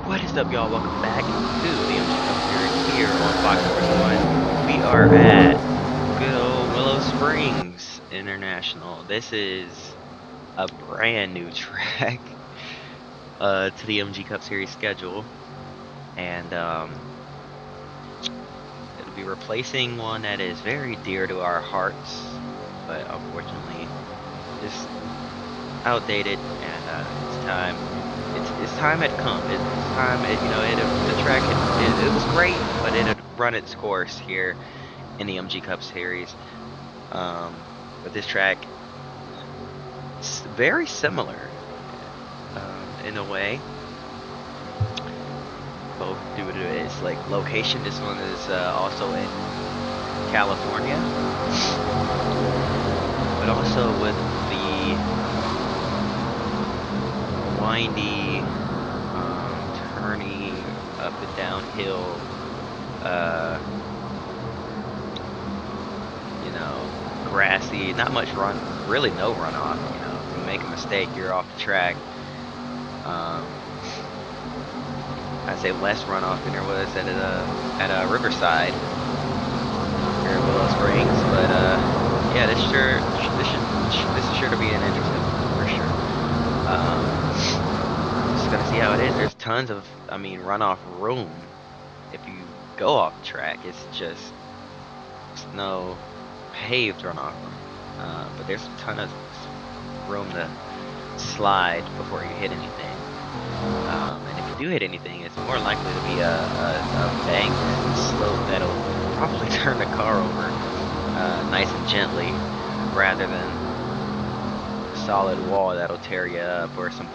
What is up, y'all? Welcome back to the MG Cup Series here on Fox Sports 1. We are at good old Willow Springs International. This is a brand new track to the MG Cup Series schedule, and it'll be replacing one that is very dear to our hearts, but unfortunately just outdated, and it's time. It's time had come. It's time. The track it was great, but it had run its course here in the MG Cup Series. But this track is very similar in a way, both due to its location. This one is also in California, but also with the windy, turning up and downhill, grassy, not much really no runoff. If you make a mistake, you're off the track. I'd say less runoff than there was at Riverside here at Willow Springs, but yeah, this is sure to be an interesting one for sure. Just gonna see how it is. There's tons of, runoff room if you go off the track. It's just no paved runoff room, but there's a ton of room to slide before you hit anything. And if you do hit anything, it's more likely to be a bank slope that'll probably turn the car over nice and gently, rather than solid wall that'll tear you up, or some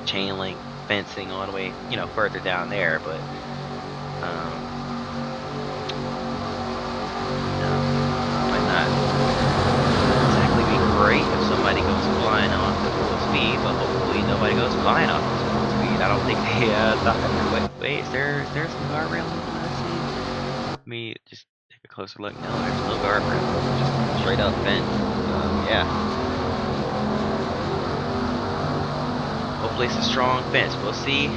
chain link fencing all the way further down there. But might not exactly be great if somebody goes flying off at full speed, but hopefully nobody goes flying off at full speed. I don't think they thought. Wait, is there some guardrail? Let's see. Let me just take a closer look. No, there's no guardrail. Just straight up fence. Yeah. Hopefully it's a strong fence. We'll see.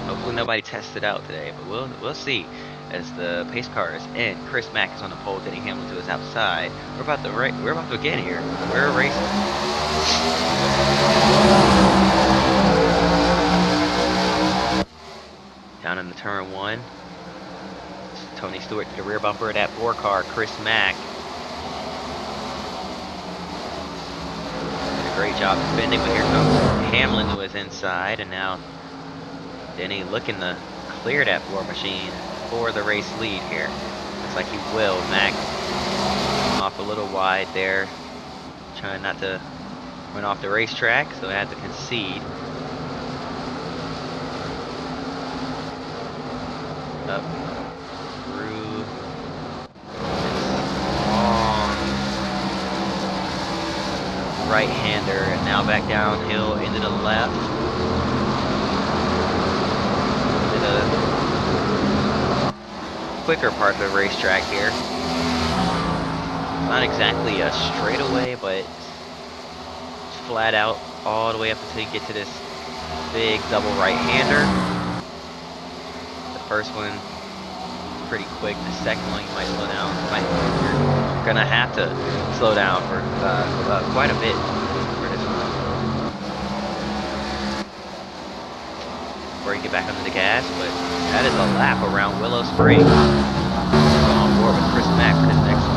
Hopefully nobody tests it out today, but we'll see. As the pace car is in, Chris Mack is on the pole. Denny Hamlin to his outside. We're about to get here. We're racing. Down in the turn one. Tony Stewart to the rear bumper of that 4 car. Chris Mack. Great job defending, but here comes Hamlin to his inside, and now Denny looking to clear that 4 machine for the race lead here. Looks like he will. Mack off a little wide there, trying not to run off the racetrack, so had to concede. Up through right-hander, and now back downhill into the left. To the quicker part of the racetrack here. Not exactly a straightaway, but it's flat out all the way up until you get to this big double right-hander. The first one is pretty quick. The second one you might slow down. You're gonna have to slow down for quite a bit for this one before you get back under the gas. But that is a lap around Willow Springs. Go on board with Chris Mack for this next one.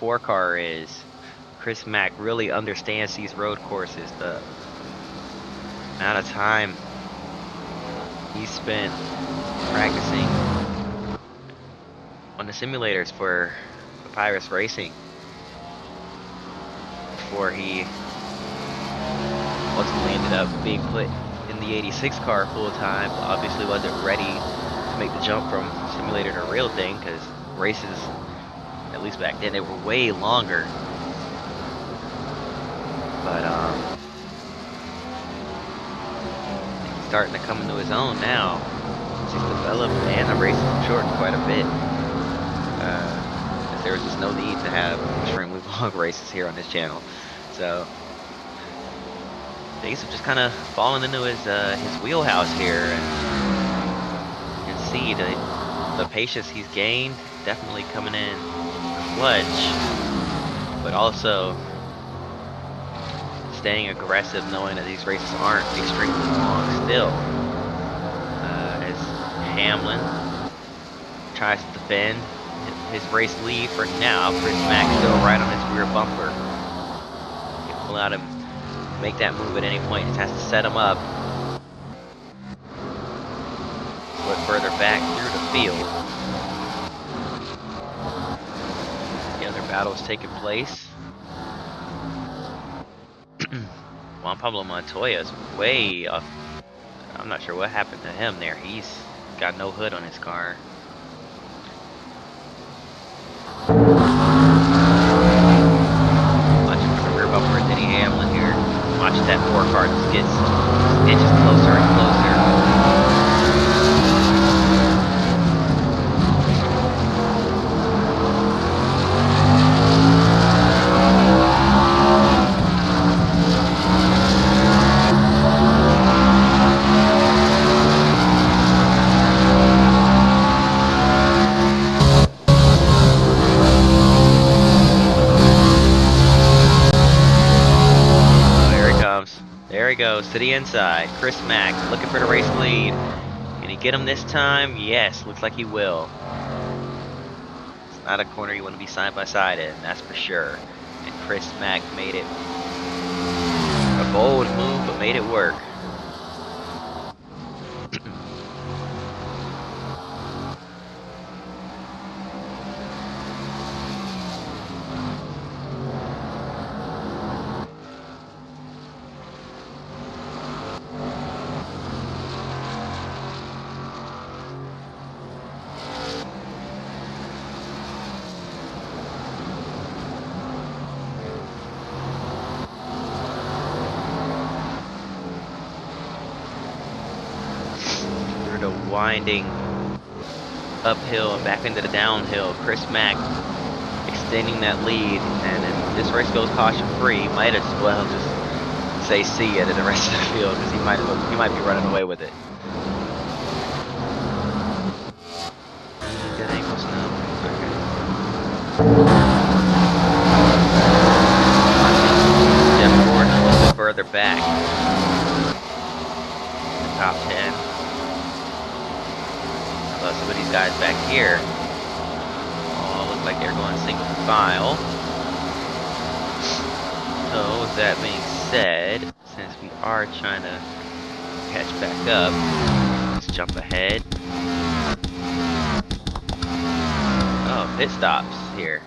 4 car is. Chris Mack really understands these road courses. The amount of time he spent practicing on the simulators for Papyrus Racing before he ultimately ended up being put in the 86 car full time. Obviously wasn't ready to make the jump from simulator to real thing, because races, at least back then, they were way longer. But he's starting to come into his own now. He's developed, and the races have shortened quite a bit. There's just no need to have extremely long races here on this channel. So things have just kind of fallen into his wheelhouse here, and you can see the patience he's gained, definitely coming in clutch, but also staying aggressive, knowing that these races aren't extremely long still. As Hamlin tries to defend his race lead for now, Chris Mack still right on his rear bumper. He will allow him to make that move at any point. Just has to set him up. Just look further back through the field. The other battles taking place. Juan Pablo Montoya's way off. I'm not sure what happened to him there. He's got no hood on his car. Watching for the rear bumper of Denny Hamlin here. Watch that 4 car just gets inches closer and closer. There he goes to the inside. Chris Mack looking for the race lead. Can he get him this time? Yes, looks like he will. It's not a corner you want to be side by side in, that's for sure. And Chris Mack made it a bold move, but made it work. Winding uphill and back into the downhill. Chris Mack extending that lead, and if this race goes caution free, might as well just say see ya to the rest of the field, because he might be running away with it. Good angles now. Okay. Jeff Gordon a little bit further back. The top 10. Some of these guys back here all look like they're going single file. So with that being said, since we are trying to catch back up, let's jump ahead. Oh, pit stops here.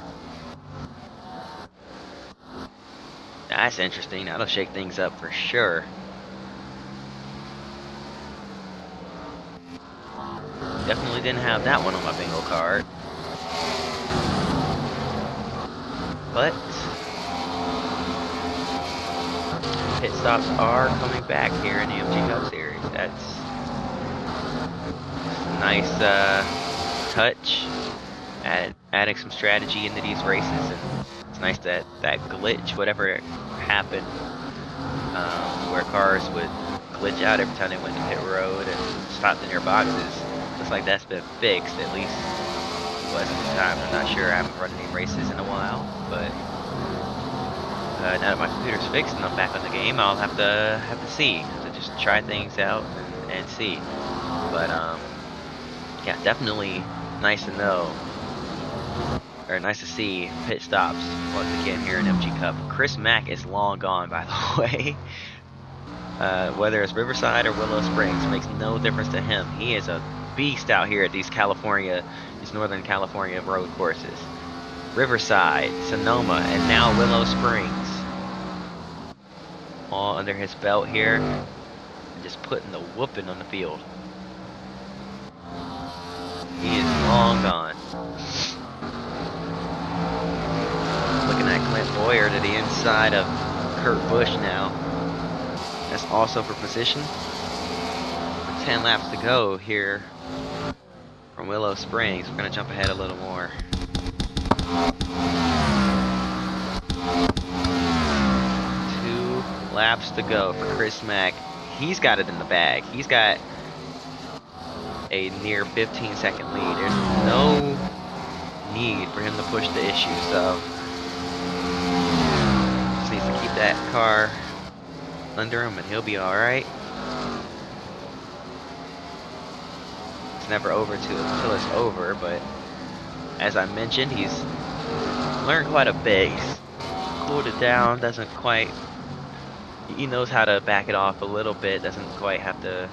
That's interesting. That'll shake things up for sure. Definitely didn't have that one on my bingo card. But pit stops are coming back here in the MG Cup Series. That's a nice touch, adding some strategy into these races. And it's nice that that glitch, whatever happened, where cars would glitch out every time they went to pit road and stopped in their boxes. Looks like that's been fixed, at least it was at the time. I'm not sure, I haven't run any races in a while, but now that my computer's fixed and I'm back on the game, I'll have to see, to just try things out and see. But yeah, definitely nice to know or nice to see pit stops once again here in MG Cup. Chris Mack is long gone, by the way. Whether it's Riverside or Willow Springs makes no difference to him. He is a beast out here at these Northern California road courses. Riverside, Sonoma, and now Willow Springs. All under his belt here. And just putting the whooping on the field. He is long gone. Looking at Clint Boyer to the inside of Kurt Busch now. That's also for position. 10 laps to go here from Willow Springs. We're going to jump ahead a little more. 2 laps to go for Chris Mack. He's got it in the bag. He's got a near 15-second lead. There's no need for him to push the issue, so just needs to keep that car under him and he'll be alright. It's never over until it's over, but as I mentioned, he's learned quite a bit. He's cooled it down, doesn't quite, he knows how to back it off a little bit, doesn't quite have to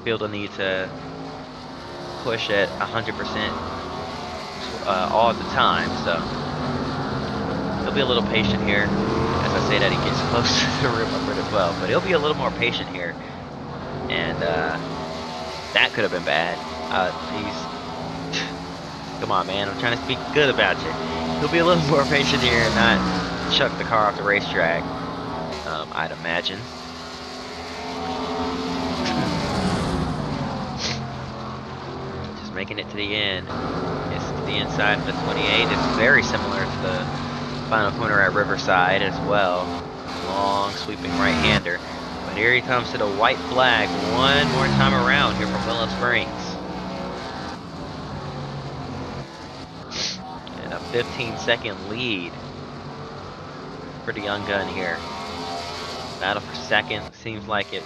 feel the need to push at 100% all the time, so he'll be a little patient here. As I say that, he gets close to the rim of it as well, but he'll be a little more patient here, and that could have been bad. Come on, man, I'm trying to speak good about you. He'll be a little more patient here and not chuck the car off the racetrack, I'd imagine. Just making it to the end. It's to the inside of the 28. It's very similar to the final corner at Riverside as well. Long sweeping right-hander. But here he comes to the white flag one more time around here from Willow Springs. And a 15-second lead for the young gun here. Battle for second seems like it's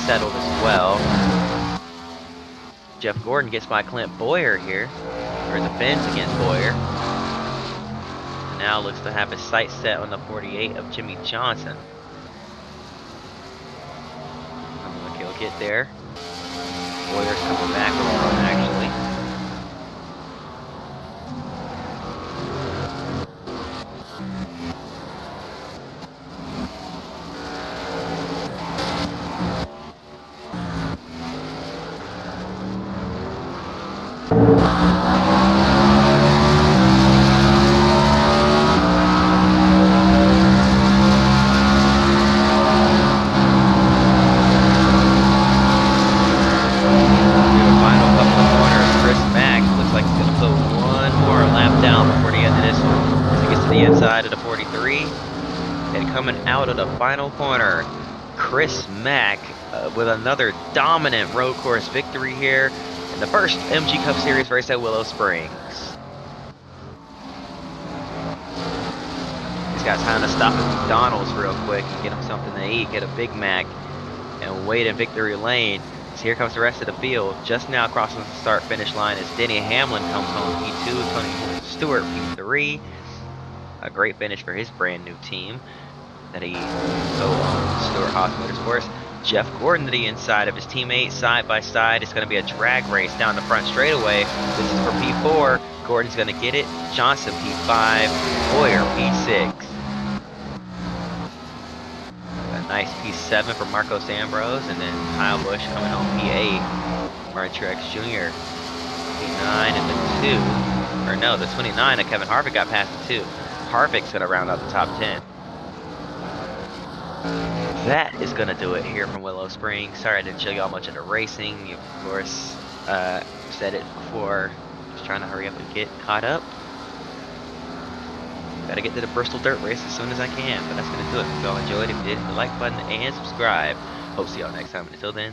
settled as well. Jeff Gordon gets by Clint Boyer here, or defends against Boyer. And now looks to have his sights set on the 48 of Jimmy Johnson. I don't think he'll get there. Boyer's coming back with him, actually. Out of the final corner, Chris Mack with another dominant road course victory here in the first MG Cup Series race at Willow Springs. He's got time to stop at McDonald's real quick and get him something to eat, get a Big Mac, and wait in victory lane. So here comes the rest of the field. Just now crossing the start-finish line as Denny Hamlin comes home P2, Tony Stewart P3. A great finish for his brand new team that he co-owns, Stewart Haas Motorsports. Jeff Gordon to the inside of his teammate, side by side. It's going to be a drag race down the front straightaway. This is for P4. Gordon's going to get it. Johnson P5. Boyer P6. A nice P7 for Marcos Ambrose, and then Kyle Busch coming on P8. Martin Truex Jr. P9 and the 2. Or no, the 29 that Kevin Harvick got past the 2. Harvick's going to round out the top 10. That is going to do it here from Willow Springs. Sorry I didn't show y'all much of the racing. Of course, said it before. Just trying to hurry up and get caught up. Gotta get to the Bristol Dirt Race as soon as I can. But that's going to do it. If y'all enjoyed it, if you did, hit the like button and subscribe. Hope to see y'all next time. Until then,